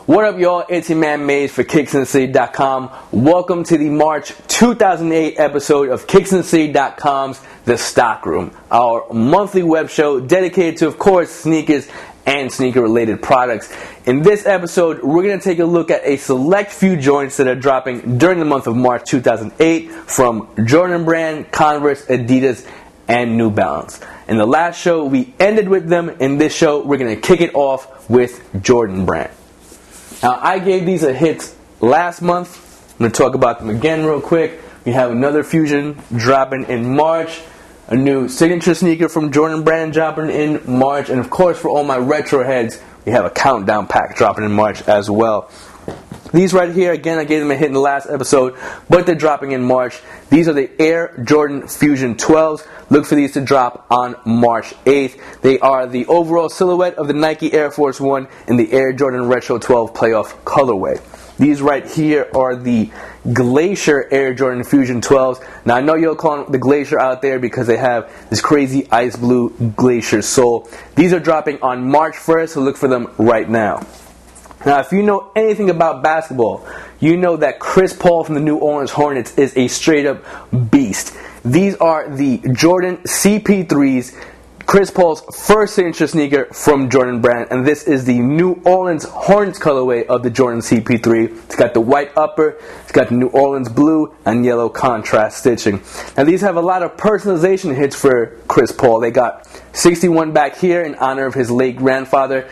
What up, y'all? It's your man Maze for KixandtheCity.com. Welcome to the March 2008 episode of KixandtheCity.com's The Stock Room, our monthly web show dedicated to, of course, sneakers and sneaker-related products. In this episode, we're going to take a look at a select few joints that are dropping during the month of March 2008 from Jordan Brand, Converse, Adidas, and New Balance. In the last show, we ended with them. In this show, we're going to kick it off with Jordan Brand. Now, I gave these a hit last month. I'm going to talk about them again real quick. We have another Fusion dropping in March. A new signature sneaker from Jordan Brand dropping in March. And of course, for all my retro heads, we have a countdown pack dropping in March as well. These right here, again, I gave them a hit in the last episode, but they're dropping in March. These are the Air Jordan Fusion 12s. Look for these to drop on March 8th. They are the overall silhouette of the Nike Air Force One in the Air Jordan Retro 12 Playoff colorway. These right here are the Glacier Air Jordan Fusion 12s. Now, I know you'll call them the Glacier out there because they have this crazy ice blue Glacier sole. These are dropping on March 1st, so look for them right now. Now, if you know anything about basketball, you know that Chris Paul from the New Orleans Hornets is a straight-up beast. These are the Jordan CP3s, Chris Paul's first signature sneaker from Jordan Brand, and this is the New Orleans Hornets colorway of the Jordan CP3. It's got the white upper, it's got the New Orleans blue and yellow contrast stitching. Now, these have a lot of personalization hits for Chris Paul. They got 61 back here in honor of his late grandfather.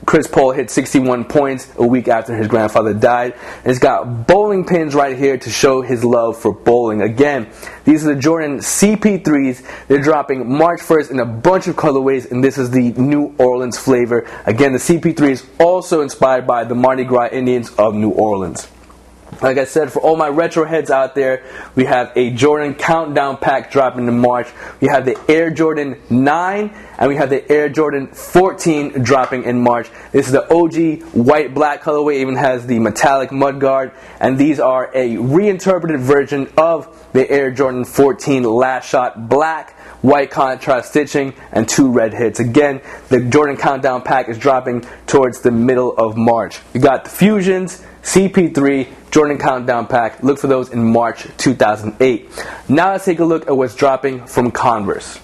Chris Paul hit 61 points a week after his grandfather died. And it's got bowling pins right here to show his love for bowling. Again, these are the Jordan CP3s. They're dropping March 1st in a bunch of colorways, and this is the New Orleans flavor. Again, the CP3 is also inspired by the Mardi Gras Indians of New Orleans. Like I said, for all my retro heads out there, we have a Jordan countdown pack dropping in March. We have the Air Jordan 9 and we have the Air Jordan 14 dropping in March. This is the OG white-black colorway. It even has the metallic mudguard. And these are a reinterpreted version of the Air Jordan 14 last shot black, white contrast stitching, and 2 red hits. Again, the Jordan countdown pack is dropping towards the middle of March. We got the Fusions, CP3, Jordan Countdown Pack. Look for those in March 2008. Now let's take a look at what's dropping from Converse.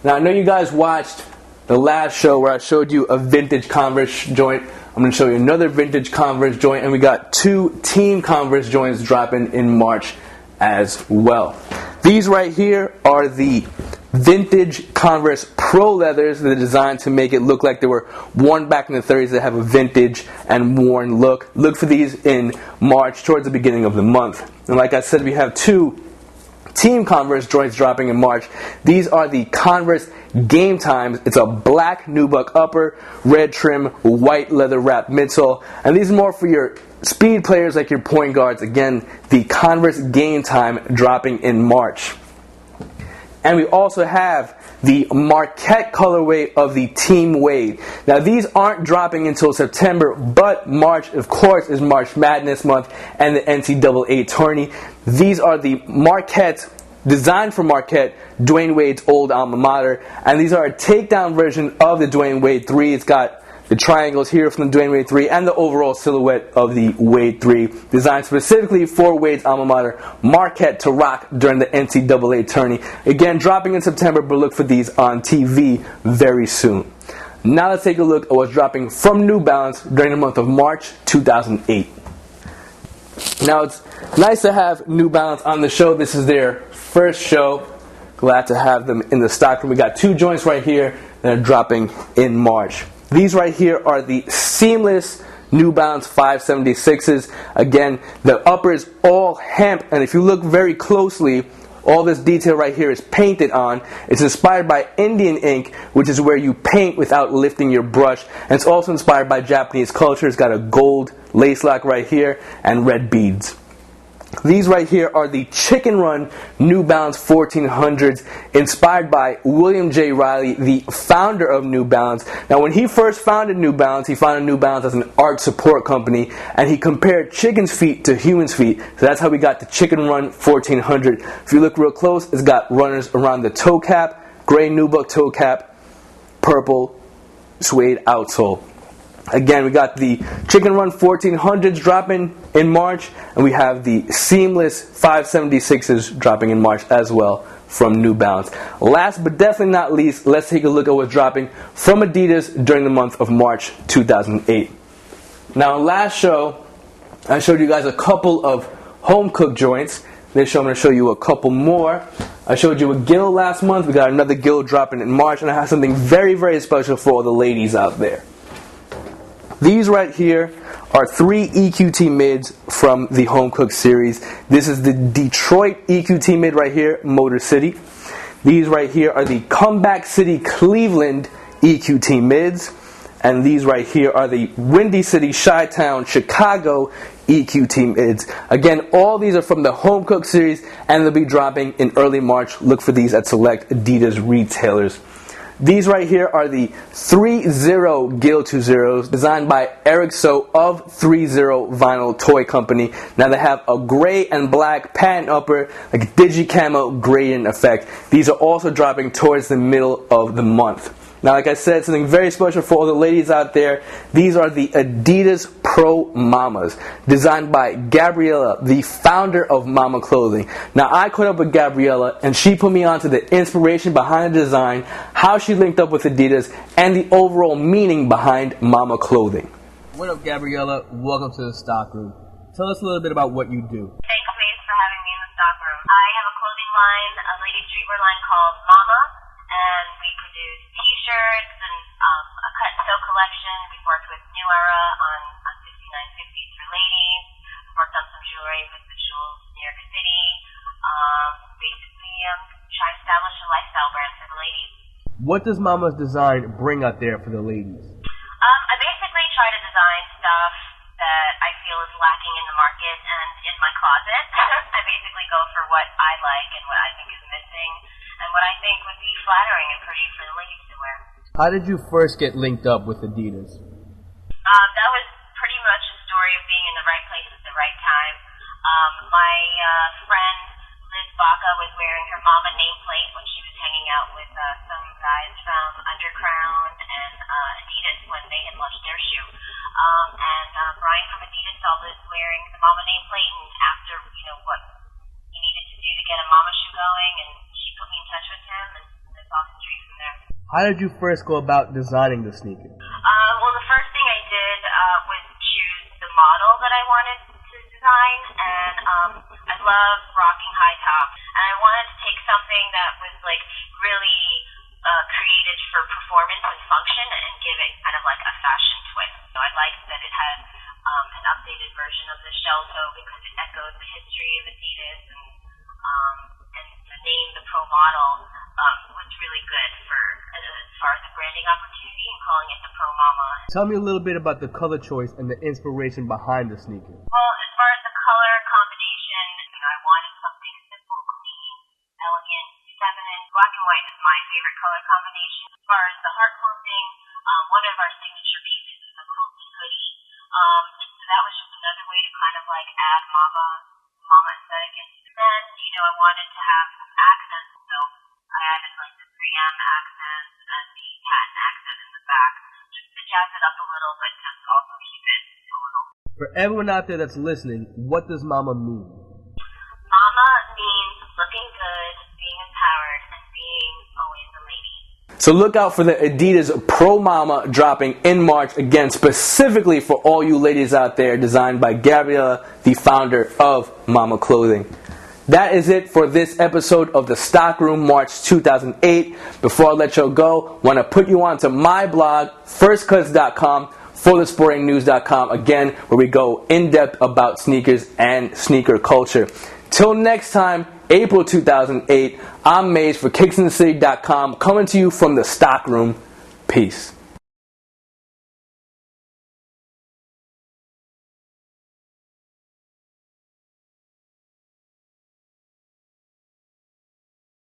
Now, I know you guys watched the last show where I showed you a vintage Converse joint. I'm going to show you another vintage Converse joint, and we got 2 Team Converse joints dropping in March as well. These right here are the vintage Converse Pro Leathers. They're designed to make it look like they were worn back in the 30s. They have a vintage and worn look. Look for these in March, towards the beginning of the month. And like I said, we have 2 Team Converse joints dropping in March. These are the Converse Game Times. It's a black nubuck upper, red trim, white leather wrap midsole. And these are more for your speed players like your point guards. Again, the Converse Game Time dropping in March. And we also have the Marquette colorway of the Team Wade. Now, these aren't dropping until September, but March, of course, is March Madness month and the NCAA tourney. These are the Marquette, designed for Marquette, Dwayne Wade's old alma mater. And these are a takedown version of the Dwayne Wade 3. It's got the triangles here from the Dwayne Wade 3 and the overall silhouette of the Wade 3, designed specifically for Wade's alma mater, Marquette, to rock during the NCAA tourney. Again, dropping in September, but look for these on TV very soon. Now let's take a look at what's dropping from New Balance during the month of March 2008. Now, it's nice to have New Balance on the show. This is their first show. Glad to have them in the stock room. We got 2 joints right here that are dropping in March. These right here are the seamless New Balance 576s. Again, the upper is all hemp, and if you look very closely, all this detail right here is painted on. It's inspired by Indian ink, which is where you paint without lifting your brush. And it's also inspired by Japanese culture. It's got a gold lace lock right here and red beads. These right here are the Chicken Run New Balance 1400s, inspired by William J. Riley, the founder of New Balance. Now, when he first founded New Balance, he founded New Balance as an art support company, and he compared chicken's feet to human's feet. So that's how we got the Chicken Run 1400. If you look real close, it's got runners around the toe cap, gray nubuck toe cap, purple suede outsole. Again, we got the Chicken Run 1400s dropping in March, and we have the Seamless 576s dropping in March as well from New Balance. Last but definitely not least, let's take a look at what's dropping from Adidas during the month of March 2008. Now, last show, I showed you guys a couple of home-cooked joints. This show, I'm going to show you a couple more. I showed you a Gill last month. We got another Gill dropping in March, and I have something very, very special for all the ladies out there. These right here are 3 EQT mids from the Home Cook series. This is the Detroit EQT mid right here, Motor City. These right here are the Comeback City Cleveland EQT mids. And these right here are the Windy City, Chi-Town, Chicago EQT mids. Again, all these are from the Home Cook series, and they'll be dropping in early March. Look for these at select Adidas retailers. These right here are the 3-0 Gill 2.0s, designed by Eric So of 3-0 Vinyl Toy Company. Now they have a gray and black patent upper, like digi-camo gradient effect. These are also dropping towards the middle of the month. Now, like I said, something very special for all the ladies out there. These are the Adidas Pro Mamas, designed by Gabriella, the founder of Mama Clothing. Now, I caught up with Gabriella, and she put me onto the inspiration behind the design, how she linked up with Adidas, and the overall meaning behind Mama Clothing. What up, Gabriella? Welcome to the Stock Room. Tell us a little bit about what you do. Thanks, Mace, for having me in the stock room. I have a clothing line, a ladies' streetwear line called Mama, and we produce t-shirts and a cut and sew collection. We've worked with New Era on 5950s for ladies. Worked on some jewelry with the Jewels New York City. Basically, try to establish a lifestyle brand for the ladies. What does Mama's design bring out there for the ladies? I basically try to design stuff that I feel is lacking in the market and in my closet. I basically go for what I like and what I think is missing, and what I think would be flattering and pretty for the ladies to wear. How did you first get linked up with Adidas? That was pretty much a story of being in the right place at the right time. My friend Liz Baca was wearing her Mama nameplate when she was hanging out with some guys from Underground and Adidas when they had launched their shoe. And Brian from Adidas saw Liz wearing the Mama nameplate and asked her, what he needed to do to get a Mama shoe going, and she put me in touch with him, and it's off the street from there. How did you first go about designing the sneaker? Well, the first thing I did was choose the model that I wanted to design, and I love rocking high tops, and I wanted to take something that was really created for performance and function and give it kind of like a fashion twist. So I liked that it had an updated version of the shell toe because it echoed the history of Adidas, and the name, the Pro Model, was really good for as far as the branding opportunity and calling it the Pro Mama. Tell me a little bit about the color choice and the inspiration behind the sneaker. Well, as far as the color combination, I wanted something simple, clean, elegant, feminine. Black and white is my favorite color combination. As far as the heart clothing, one of our signature pieces is a quilty hoodie. So that was just another way to kind of add Mama aesthetic into it. Then, I wanted to have some accents, so I added the 3M accent and the patent accent in the back, just to jazz it up a little, but just also keep it total. For everyone out there that's listening, what does Mama mean? Mama means looking good, being empowered, and being always a lady. So look out for the Adidas Pro Mama dropping in March, again, specifically for all you ladies out there, designed by Gabriella, the founder of Mama Clothing. That is it for this episode of the Stock Room, March 2008. Before I let you go, I want to put you onto my blog, firstcuts.com, fullofsportingnews.com, again, where we go in-depth about sneakers and sneaker culture. Till next time, April 2008, I'm Maze for KixandtheCity.com, coming to you from the Stock Room. Peace.